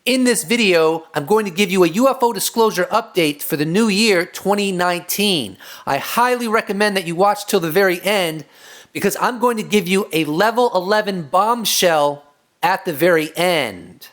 In this video, I'm going to give you a UFO disclosure update for the new year 2019. I highly recommend that you watch till the very end because I'm going to give you a level 11 bombshell at the very end.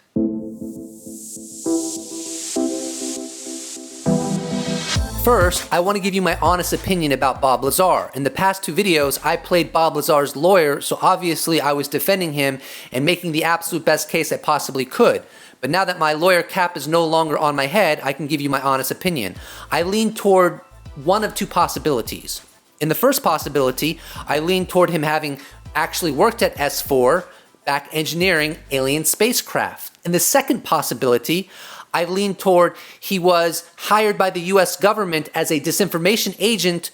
First, I want to give you my honest opinion about Bob Lazar. In the past two videos, I played Bob Lazar's lawyer, so obviously I was defending him and making the absolute best case I possibly could. But now that my lawyer cap is no longer on my head, I can give you my honest opinion. I lean toward one of two possibilities. In the first possibility, I lean toward him having actually worked at S4, back engineering alien spacecraft. In the second possibility, I lean toward he was hired by the US government as a disinformation agent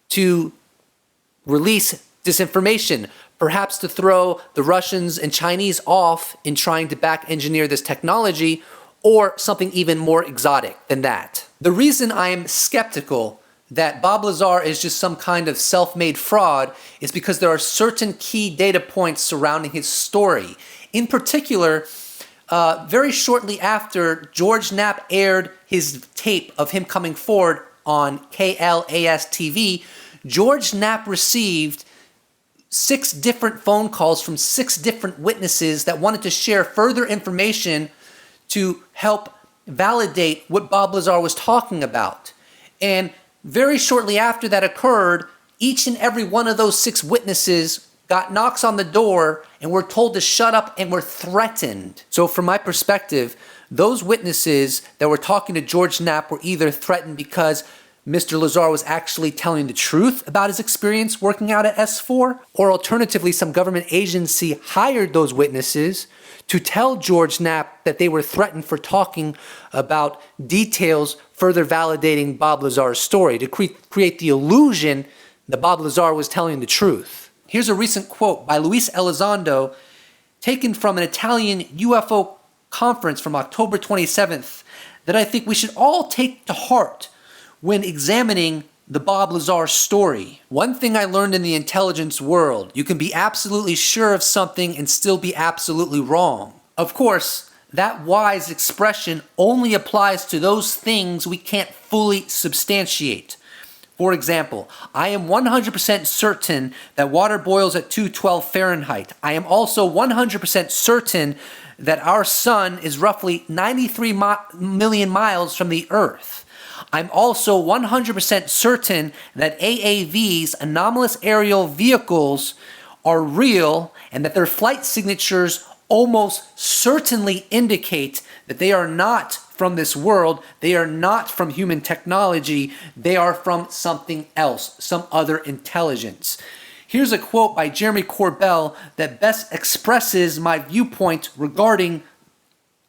to release disinformation, perhaps to throw the Russians and Chinese off in trying to back engineer this technology, or something even more exotic than that. The reason I am skeptical that Bob Lazar is just some kind of self-made fraud is because there are certain key data points surrounding his story. In particular, very shortly after George Knapp aired his tape of him coming forward on KLAS TV, George Knapp received 6 different phone calls from 6 different witnesses that wanted to share further information to help validate what Bob Lazar was talking about. And very shortly after that occurred, each and every one of those 6 witnesses got knocks on the door and were told to shut up and were threatened. So from my perspective, those witnesses that were talking to George Knapp were either threatened because Mr. Lazar was actually telling the truth about his experience working out at S4, or alternatively, some government agency hired those witnesses to tell George Knapp that they were threatened for talking about details further validating Bob Lazar's story, to create the illusion that Bob Lazar was telling the truth. Here's a recent quote by Luis Elizondo taken from an Italian UFO conference from October 27th that I think we should all take to heart when examining the Bob Lazar story. One thing I learned in the intelligence world: you can be absolutely sure of something and still be absolutely wrong. Of course, that wise expression only applies to those things we can't fully substantiate. For example, I am 100% certain that water boils at 212 Fahrenheit. I am also 100% certain that our sun is roughly 93 million miles from the Earth. I'm also 100% certain that AAVs, anomalous aerial vehicles, are real and that their flight signatures almost certainly indicate that they are not from this world, they are not from human technology, they are from something else, some other intelligence. Here's a quote by Jeremy Corbell that best expresses my viewpoint regarding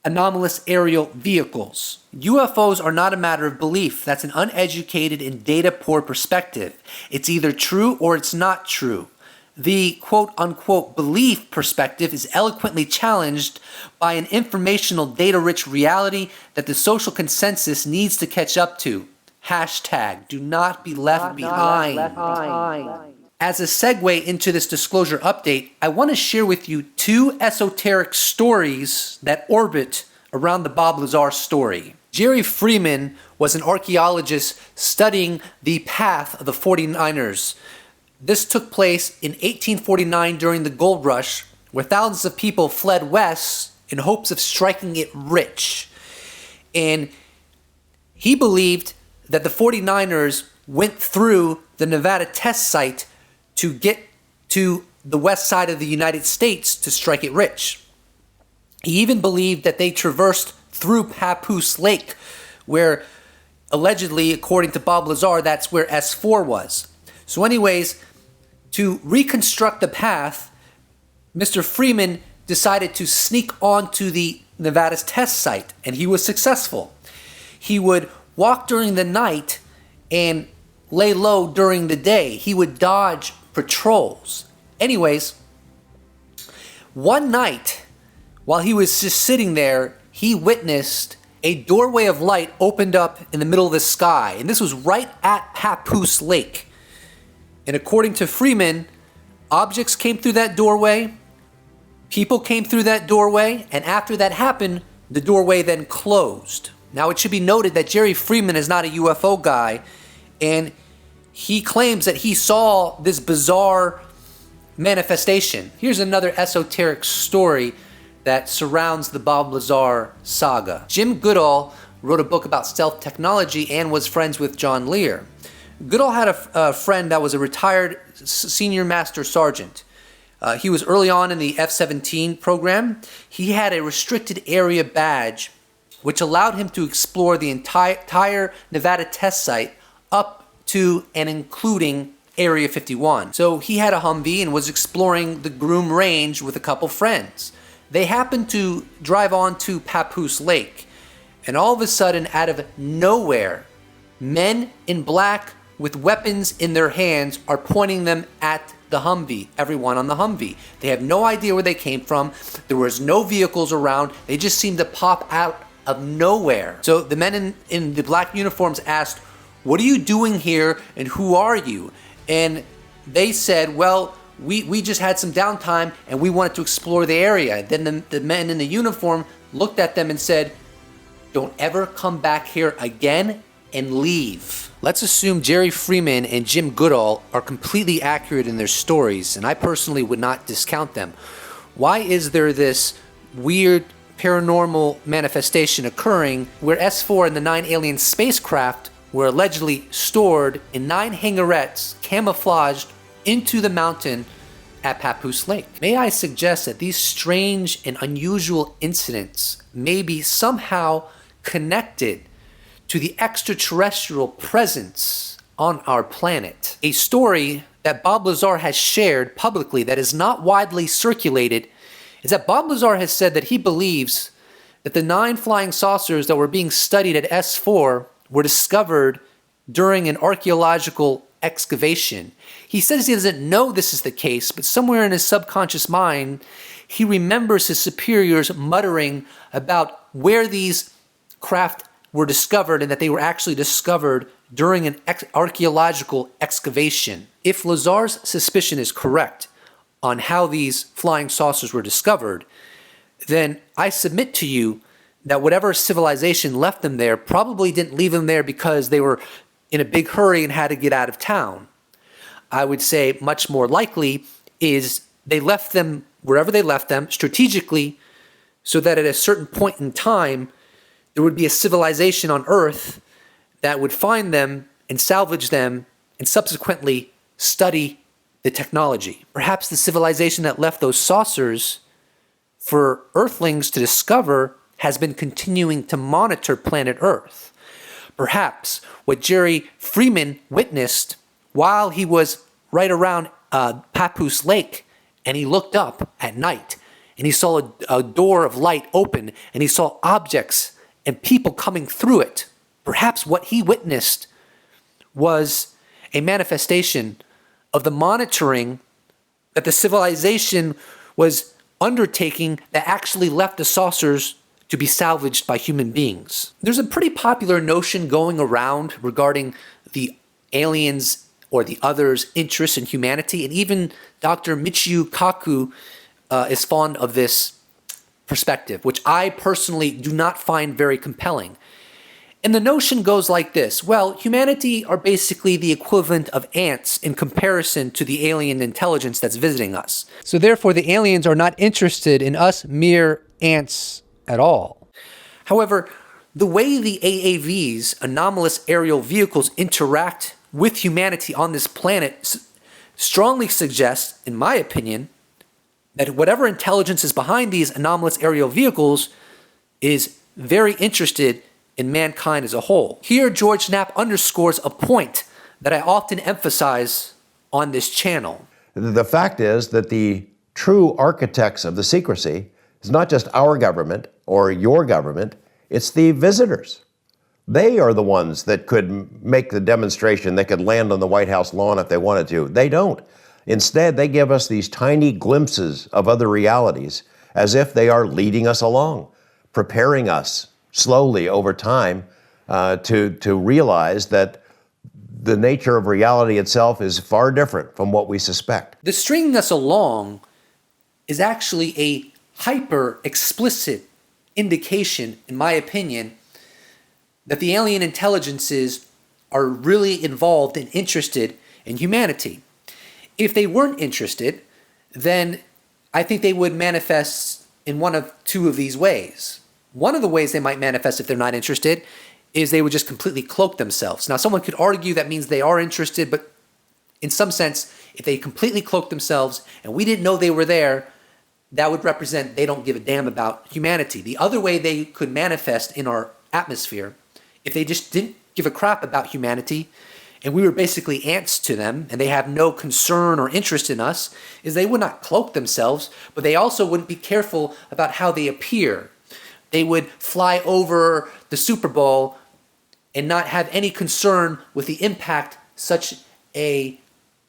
anomalous aerial vehicles. UFOs are not a matter of belief. That's an uneducated and data-poor perspective. It's either true or it's not true. The quote-unquote belief perspective is eloquently challenged by an informational, data-rich reality that the social consensus needs to catch up to. Hashtag, do not be left behind. As a segue into this disclosure update, I want to share with you 2 esoteric stories that orbit around the Bob Lazar story. Jerry Freeman was an archaeologist studying the path of the 49ers. This took place in 1849 during the gold rush, where thousands of people fled west in hopes of striking it rich. And he believed that the 49ers went through the Nevada test site to get to the west side of the United States to strike it rich. He even believed that they traversed through Papoose Lake, where allegedly, according to Bob Lazar, that's where S4 was. So anyways, to reconstruct the path, Mr. Freeman decided to sneak onto the Nevada's test site, and he was successful. He would walk during the night and lay low during the day. He would dodge patrols. Anyways, one night, while he was just sitting there, he witnessed a doorway of light opened up in the middle of the sky, and this was right at Papoose Lake. And according to Freeman, objects came through that doorway, people came through that doorway, and after that happened, The doorway then closed. Now, it should be noted that Jerry Freeman is not a UFO guy, and he claims that he saw this bizarre manifestation. Here's another esoteric story that surrounds the Bob Lazar saga. Jim Goodall wrote a book about stealth technology and was friends with John Lear. Goodall had a friend that was a retired senior master sergeant. He was early on in the F-17 program. He had a restricted area badge, which allowed him to explore the entire Nevada test site up to and including Area 51. So he had a Humvee and was exploring the Groom Range with a couple friends. They happened to drive onto Papoose Lake, and all of a sudden, out of nowhere, men in black with weapons in their hands are pointing them at the Humvee, everyone on the Humvee. They have no idea where they came from. There was no vehicles around. They just seemed to pop out of nowhere. So the men in the black uniforms asked, "What are you doing here and who are you?" And they said, "Well, we just had some downtime and we wanted to explore the area." Then the men in the uniform looked at them and said, "Don't ever come back here again and leave." Let's assume Jerry Freeman and Jim Goodall are completely accurate in their stories, and I personally would not discount them. Why is there this weird paranormal manifestation occurring where S4 and the 9 alien spacecraft were allegedly stored in 9 hangarettes camouflaged into the mountain at Papoose Lake? May I suggest that these strange and unusual incidents may be somehow connected to the extraterrestrial presence on our planet? A story that Bob Lazar has shared publicly that is not widely circulated is that Bob Lazar has said that he believes that the 9 flying saucers that were being studied at S4 were discovered during an archaeological excavation. He says he doesn't know this is the case, but somewhere in his subconscious mind, he remembers his superiors muttering about where these craft were discovered and that they were actually discovered during an archaeological excavation. If Lazar's suspicion is correct on how these flying saucers were discovered, then I submit to you that whatever civilization left them there probably didn't leave them there because they were in a big hurry and had to get out of town. I would say much more likely is they left them wherever they left them strategically so that at a certain point in time, there would be a civilization on Earth that would find them and salvage them and subsequently study the technology. Perhaps the civilization that left those saucers for Earthlings to discover has been continuing to monitor planet Earth. Perhaps what Jerry Freeman witnessed while he was right around Papoose Lake and he looked up at night and he saw a door of light open and he saw objects and people coming through it. Perhaps what he witnessed was a manifestation of the monitoring that the civilization was undertaking that actually left the saucers to be salvaged by human beings. There's a pretty popular notion going around regarding the aliens or the others' interest in humanity, and even Dr. Michio Kaku is fond of this perspective, which I personally do not find very compelling. And the notion goes like this: well, humanity are basically the equivalent of ants in comparison to the alien intelligence that's visiting us. So therefore, the aliens are not interested in us mere ants at all. However, the way the AAVs, anomalous aerial vehicles, interact with humanity on this planet strongly suggests, in my opinion, that whatever intelligence is behind these anomalous aerial vehicles is very interested in mankind as a whole. Here, George Knapp underscores a point that I often emphasize on this channel. The fact is that the true architects of the secrecy is not just our government or your government, it's the visitors. They are the ones that could make the demonstration. They could land on the White House lawn if they wanted to. They don't. Instead, they give us these tiny glimpses of other realities as if they are leading us along, preparing us slowly over time to realize that the nature of reality itself is far different from what we suspect. The stringing us along is actually a hyper explicit indication, in my opinion, that the alien intelligences are really involved and interested in humanity. If they weren't interested, then I think they would manifest in one of two of these ways. One of the ways they might manifest if they're not interested is they would just completely cloak themselves. Now, someone could argue that means they are interested, but in some sense, if they completely cloak themselves and we didn't know they were there, that would represent they don't give a damn about humanity. The other way they could manifest in our atmosphere, if they just didn't give a crap about humanity and we were basically ants to them and they have no concern or interest in us, is they would not cloak themselves, but they also wouldn't be careful about how they appear. They would fly over the Super Bowl and not have any concern with the impact such a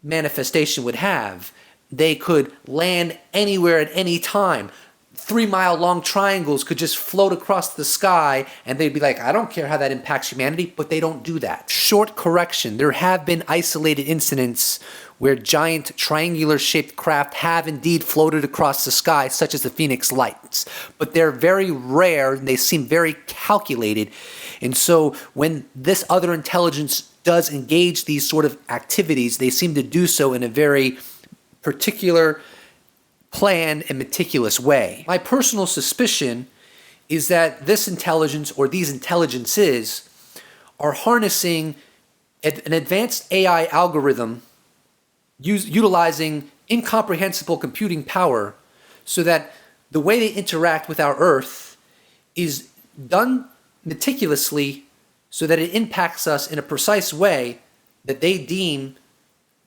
manifestation would have. They could land anywhere at any time. 3-mile-long triangles could just float across the sky and they'd be like, I don't care how that impacts humanity, but they don't do that. Short correction, there have been isolated incidents where giant triangular-shaped craft have indeed floated across the sky, such as the Phoenix Lights. But they're very rare and they seem very calculated. And so when this other intelligence does engage these sort of activities, they seem to do so in a very particular, planned, and meticulous way. My personal suspicion is that this intelligence or these intelligences are harnessing an advanced AI algorithm utilizing incomprehensible computing power so that the way they interact with our Earth is done meticulously so that it impacts us in a precise way that they deem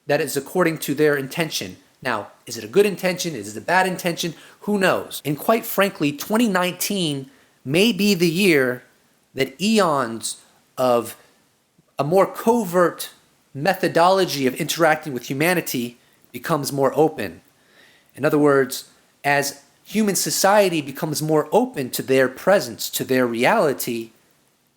that is according to their intention. Now, is it a good intention? Is it a bad intention? Who knows? And quite frankly, 2019 may be the year that eons of a more covert methodology of interacting with humanity becomes more open. In other words, as human society becomes more open to their presence, to their reality,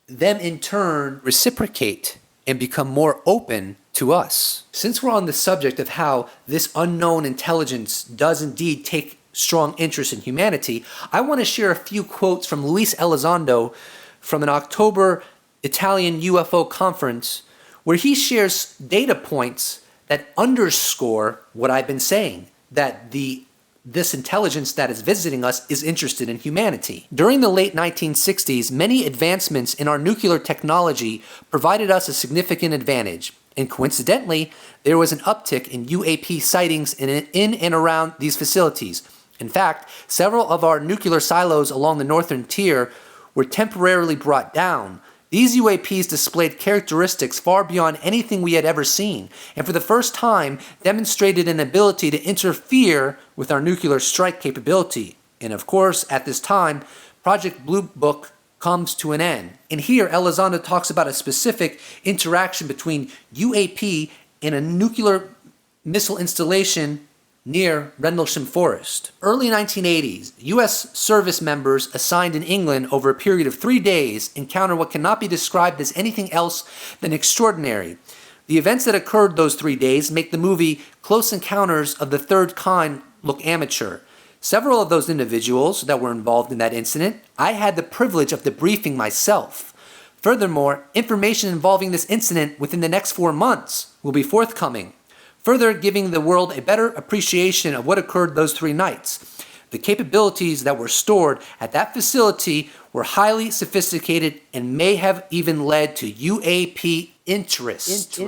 them in turn reciprocate and become more open to us. Since we're on the subject of how this unknown intelligence does indeed take strong interest in humanity, I want to share a few quotes from Luis Elizondo from an October Italian UFO conference where he shares data points that underscore what I've been saying, that this intelligence that is visiting us is interested in humanity. During the late 1960s, many advancements in our nuclear technology provided us a significant advantage. And coincidentally, there was an uptick in UAP sightings in and around these facilities. In fact, several of our nuclear silos along the northern tier were temporarily brought down. These UAPs displayed characteristics far beyond anything we had ever seen, and for the first time demonstrated an ability to interfere with our nuclear strike capability. And of course, at this time, Project Blue Book comes to an end. And here, Elizondo talks about a specific interaction between UAP and a nuclear missile installation near Rendlesham Forest. Early 1980s, U.S. service members assigned in England over a period of 3 days encountered what cannot be described as anything else than extraordinary. The events that occurred those 3 days make the movie Close Encounters of the Third Kind look amateur. Several of those individuals that were involved in that incident, I had the privilege of debriefing myself. Furthermore, information involving this incident within the next 4 months will be forthcoming, further giving the world a better appreciation of what occurred those 3 nights. The capabilities that were stored at that facility were highly sophisticated and may have even led to UAP interest.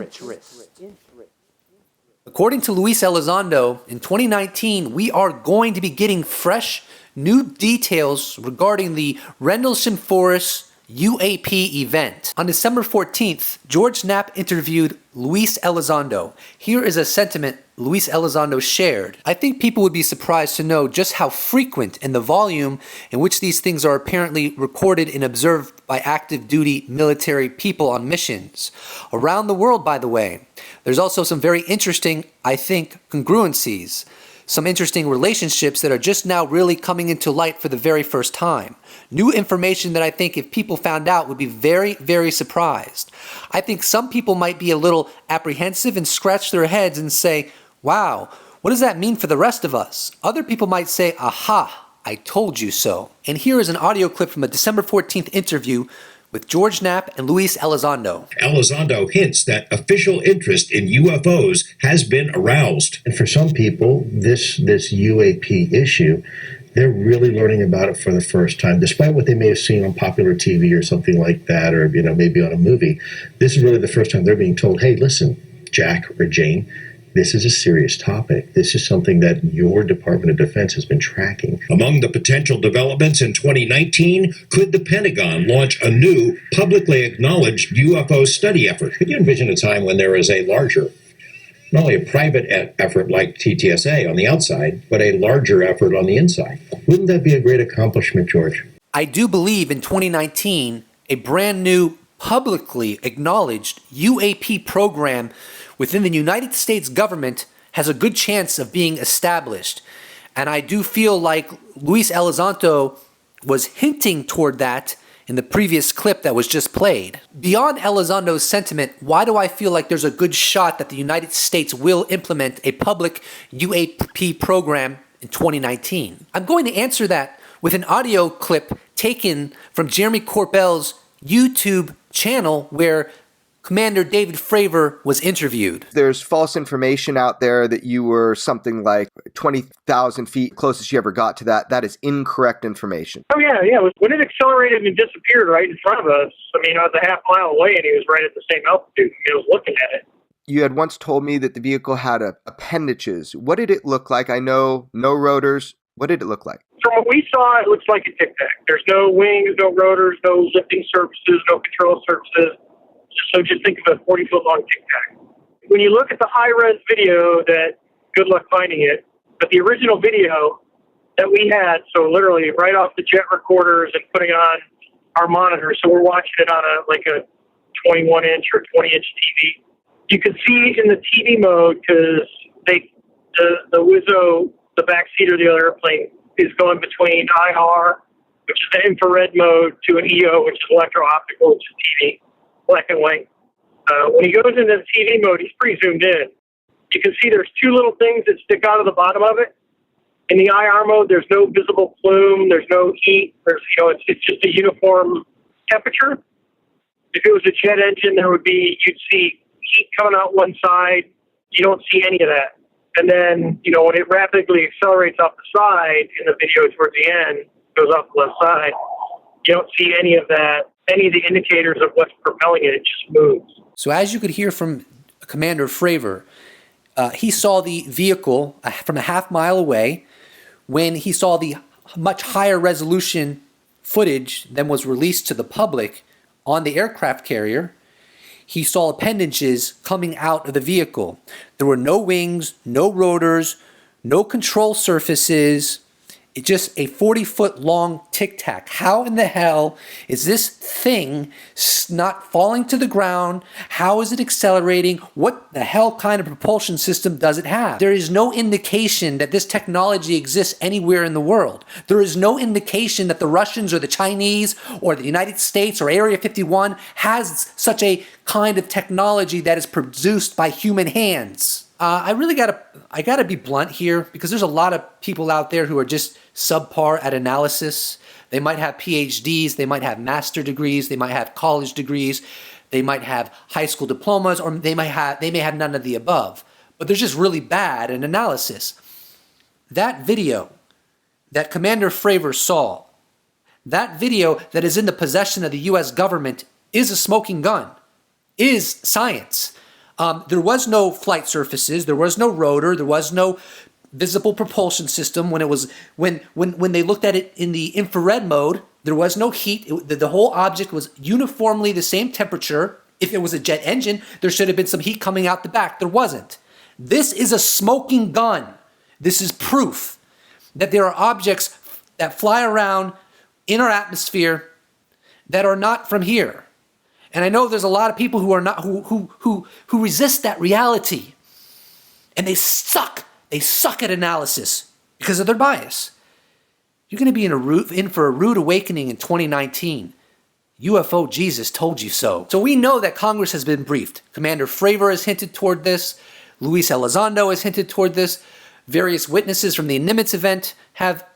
According to Luis Elizondo, in 2019, we are going to be getting fresh, new details regarding the Rendlesham Forest UAP event. On December 14th, George Knapp interviewed Luis Elizondo. Here is a sentiment Luis Elizondo shared. I think people would be surprised to know just how frequent and the volume in which these things are apparently recorded and observed by active duty military people on missions. Around the world, by the way. There's also some very interesting, I think, congruencies. Some interesting relationships that are just now really coming into light for the very first time. New information that I think if people found out would be very, very surprised. I think some people might be a little apprehensive and scratch their heads and say, wow, what does that mean for the rest of us? Other people might say, aha, I told you so. And here is an audio clip from a December 14th interview with George Knapp and Luis Elizondo. Elizondo hints that official interest in UFOs has been aroused. And for some people, this UAP issue, they're really learning about it for the first time, despite what they may have seen on popular TV or something like that, or maybe on a movie. This is really the first time they're being told, hey, listen, Jack or Jane, this is a serious topic. This is something that your Department of Defense has been tracking. Among the potential developments in 2019, could the Pentagon launch a new, publicly acknowledged UFO study effort? Could you envision a time when there is a larger, not only a private effort like TTSA on the outside, but a larger effort on the inside? Wouldn't that be a great accomplishment, George? I do believe in 2019, a brand new, publicly acknowledged UAP program within the United States government has a good chance of being established. And I do feel like Luis Elizondo was hinting toward that in the previous clip that was just played. Beyond Elizondo's sentiment, why do I feel like there's a good shot that the United States will implement a public UAP program in 2019? I'm going to answer that with an audio clip taken from Jeremy Corbell's YouTube channel where Commander David Fravor was interviewed. There's false information out there that you were something like 20,000 feet closest you ever got to that. That is incorrect information. Oh, yeah. When it accelerated and disappeared right in front of us, I was a half mile away and he was right at the same altitude. He was looking at it. You had once told me that the vehicle had appendages. What did it look like? I know no rotors. What did it look like? From what we saw, it looks like a Tic Tac. There's no wings, no rotors, no lifting surfaces, no control surfaces. So just think of a 40-foot-long Tic Tac. When you look at the high-res video, that good luck finding it, but the original video that we had, so literally right off the jet recorders and putting on our monitor, so we're watching it on a 21-inch or 20-inch TV. You could see in the TV mode because the Wizzo, the backseat of the other airplane, is going between IR, which is the infrared mode, to an EO, which is electro-optical, which is TV. Black and white. When he goes into the TV mode, he's pretty zoomed in. You can see there's two little things that stick out of the bottom of it. In the IR mode, there's no visible plume, there's no heat. It's just a uniform temperature. If it was a jet engine, you'd see heat coming out one side. You don't see any of that. And then, when it rapidly accelerates off the side in the video towards the end, goes off the left side, you don't see any of that. Any of the indicators of what's propelling it just moves. So as you could hear from Commander Fravor, he saw the vehicle from a half mile away. When he saw the much higher resolution footage than was released to the public on the aircraft carrier, he saw appendages coming out of the vehicle. There were no wings, no rotors, no control surfaces. It's just a 40-foot long Tic Tac. How in the hell is this thing not falling to the ground? How is it accelerating? What the hell kind of propulsion system does it have? There is no indication that this technology exists anywhere in the world. There is no indication that the Russians or the Chinese or the United States or Area 51 has such a kind of technology that is produced by human hands. I gotta be blunt here because there's a lot of people out there who are just subpar at analysis. They might have PhDs, they might have master degrees, they might have college degrees, they might have high school diplomas, or they may have none of the above. But they're just really bad at analysis. That video that Commander Fravor saw, that video that is in the possession of the U.S. government is a smoking gun, is science. There was no flight surfaces, there was no rotor, there was no visible propulsion system. When they looked at it in the infrared mode, there was no heat. The whole object was uniformly the same temperature. If it was a jet engine, there should have been some heat coming out the back. There wasn't. This is a smoking gun. This is proof that there are objects that fly around in our atmosphere that are not from here. And I know there's a lot of people who are not who resist that reality. And they suck. They suck at analysis because of their bias. You're going to be in for a rude awakening in 2019. UFO Jesus told you so. So we know that Congress has been briefed. Commander Fravor has hinted toward this. Luis Elizondo has hinted toward this. Various witnesses from the Nimitz event have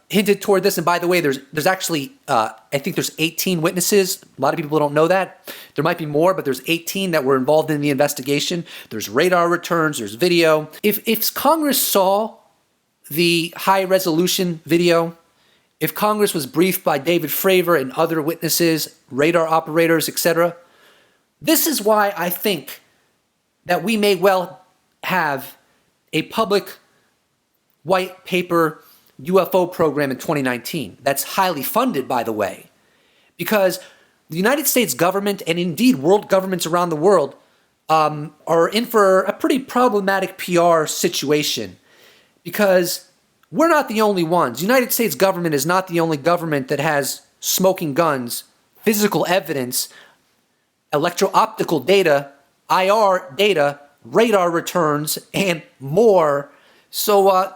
hinted toward this. And by the way, there's actually, I think there's 18 witnesses. A lot of people don't know that. There might be more, but there's 18 that were involved in the investigation. There's radar returns, there's video. If Congress saw the high resolution video, if Congress was briefed by David Fravor and other witnesses, radar operators, etc., this is why I think that we may well have a public white paper UFO program in 2019 that's highly funded, by the way, because the United States government and indeed world governments around the world are in for a pretty problematic PR situation, because we're not the only ones. The United States government is not the only government that has smoking guns, physical evidence, electro-optical data, IR data, radar returns, and more. So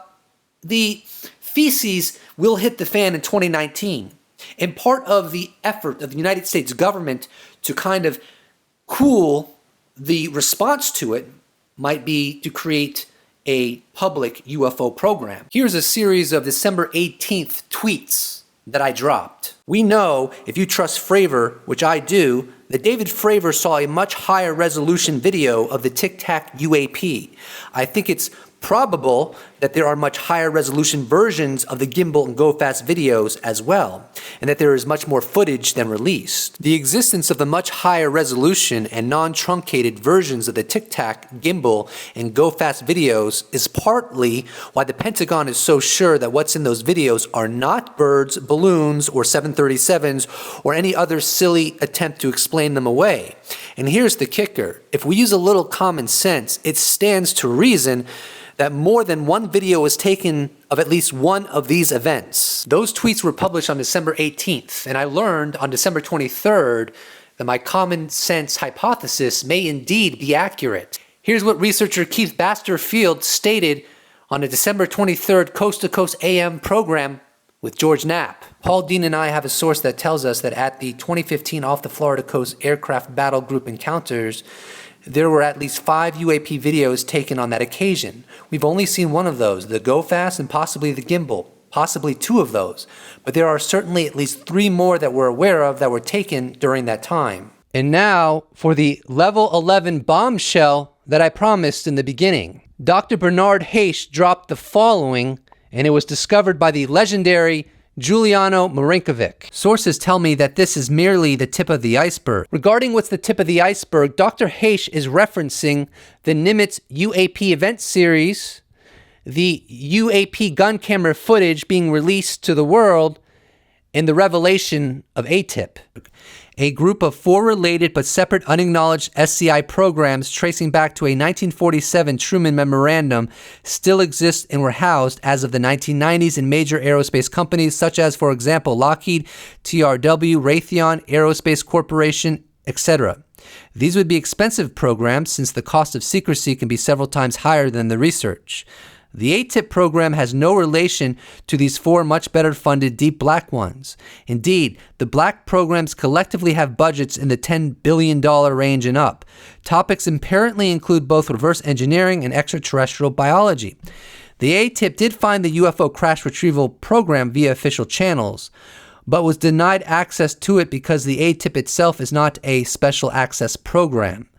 the feces will hit the fan in 2019. And part of the effort of the United States government to kind of cool the response to it might be to create a public UFO program. Here's a series of December 18th tweets that I dropped. We know, if you trust Fravor, which I do, that David Fravor saw a much higher resolution video of the Tic Tac UAP. I think it's probable that there are much higher resolution versions of the gimbal and go fast videos as well, and that there is much more footage than released. The existence of the much higher resolution and non-truncated versions of the Tic Tac, gimbal, and go fast videos is partly why the Pentagon is so sure that what's in those videos are not birds, balloons, or 737s, or any other silly attempt to explain them away. And here's the kicker. If we use a little common sense, it stands to reason that more than one video was taken of at least one of these events. Those tweets were published on December 18th, and I learned on December 23rd that my common sense hypothesis may indeed be accurate. Here's what researcher Keith Basterfield stated on a December 23rd Coast to Coast AM program with George Knapp. Paul Dean and I have a source that tells us that at the 2015 Off the Florida Coast Aircraft Battle Group encounters, there were at least 5 UAP videos taken on that occasion. We've only seen one of those, the Go Fast and possibly the Gimbal, possibly 2 of those. But there are certainly at least 3 more that we're aware of that were taken during that time. And now for the Level 11 bombshell that I promised in the beginning. Dr. Bernard Haish dropped the following, and it was discovered by the legendary Giuliano Marinkovic. Sources tell me that this is merely the tip of the iceberg. Regarding what's the tip of the iceberg, Dr. Haish is referencing the Nimitz UAP event series, the UAP gun camera footage being released to the world, and the revelation of ATIP. A group of 4 related but separate unacknowledged SCI programs tracing back to a 1947 Truman Memorandum still exist and were housed as of the 1990s in major aerospace companies such as, for example, Lockheed, TRW, Raytheon, Aerospace Corporation, etc. These would be expensive programs since the cost of secrecy can be several times higher than the research. The ATIP program has no relation to these 4 much better funded deep black ones. Indeed, the black programs collectively have budgets in the $10 billion range and up. Topics apparently include both reverse engineering and extraterrestrial biology. The ATIP did find the UFO crash retrieval program via official channels, but was denied access to it because the ATIP itself is not a special access program.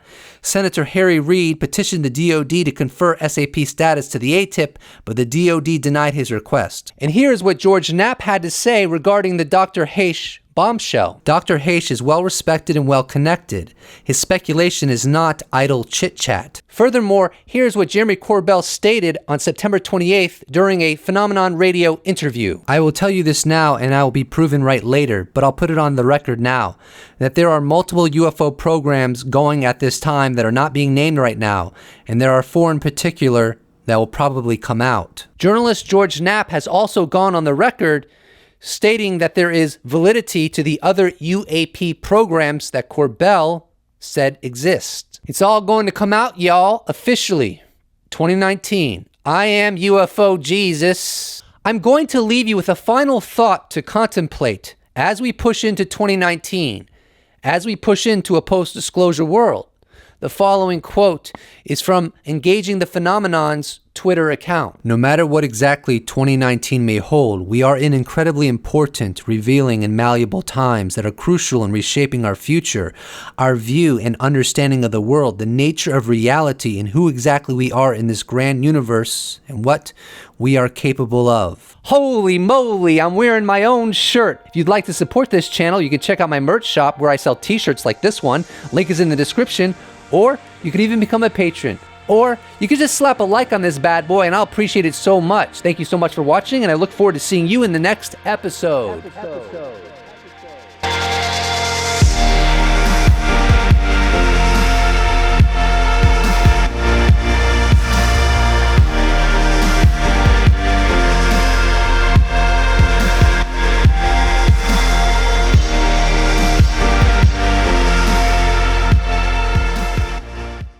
Senator Harry Reid petitioned the DoD to confer SAP status to the ATIP, but the DoD denied his request. And here's what George Knapp had to say regarding the Dr. Haish bombshell. Dr. Haish is well respected and well connected. His speculation is not idle chit-chat. Furthermore, here's what Jeremy Corbell stated on September 28th during a Phenomenon Radio interview. I will tell you this now and I will be proven right later, but I'll put it on the record now, that there are multiple UFO programs going at this time that are not being named right now, and there are 4 in particular that will probably come out. Journalist George Knapp has also gone on the record stating that there is validity to the other UAP programs that Corbell said exist. It's all going to come out, y'all, officially. 2019. I am UFO Jesus. I'm going to leave you with a final thought to contemplate as we push into 2019, as we push into a post-disclosure world. The following quote is from Engaging the Phenomenon's Twitter account. No matter what exactly 2019 may hold, we are in incredibly important, revealing, and malleable times that are crucial in reshaping our future, our view and understanding of the world, the nature of reality, and who exactly we are in this grand universe, and what we are capable of. Holy moly, I'm wearing my own shirt. If you'd like to support this channel, you can check out my merch shop where I sell t-shirts like this one. Link is in the description. Or you could even become a patron. Or you could just slap a like on this bad boy and I'll appreciate it so much. Thank you so much for watching and I look forward to seeing you in the next episode.